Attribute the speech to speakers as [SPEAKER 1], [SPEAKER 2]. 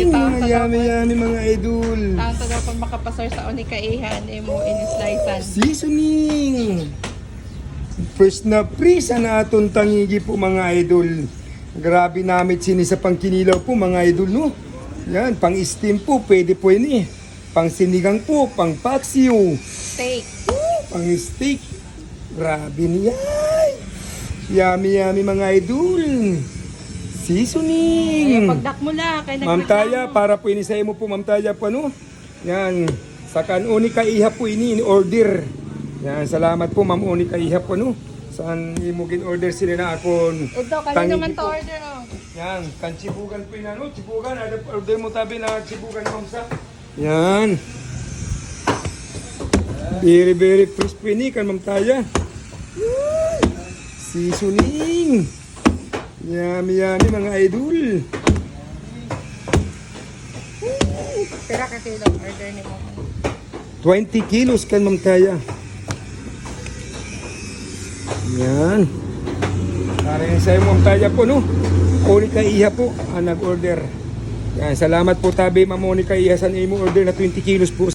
[SPEAKER 1] Mga yami-yami mga idol.
[SPEAKER 2] Tanto daw pag makapasar sa unikaihan, mo in-slicean.
[SPEAKER 1] Seasoning. First na prisa na aton tangigi po mga idol. Grabe namit sini sa pangkinilaw po mga idol no. Yan, pang steam po, pwede po yun eh. Pang sinigang po, pang paksiw.
[SPEAKER 2] Steak.
[SPEAKER 1] Pang steak. Grabe niya. Yummy mga idol. Seasoning.
[SPEAKER 2] Pagdak mo la.
[SPEAKER 1] Ma'am Taya, para po inisay mo po Ma'am Taya po ano. Yan, sa kanuni ka iha po ini in-order. Yan, salamat po Ma'am Uni ka iha po no. Saan imugin order sila na akon.
[SPEAKER 2] Ito, kaya naman to order oh.
[SPEAKER 1] Yan, kan chibugan po yun ano. Chibugan, ada order mo tabi na chibugan Ma'am sa. Yan. Very crispy ni kan Ma'am Taya. Seasoning. Yummy mga idol.
[SPEAKER 2] Tira ka kilo order ni mo.
[SPEAKER 1] 20 kilos kan Ma'am Taya. Yan. Para yun sa'yo Ma'am Taya po no. Monica Iha po ang nag-order. Yan, salamat po tabi Ma'am Monica Iha sa imo order na 20 kilos po.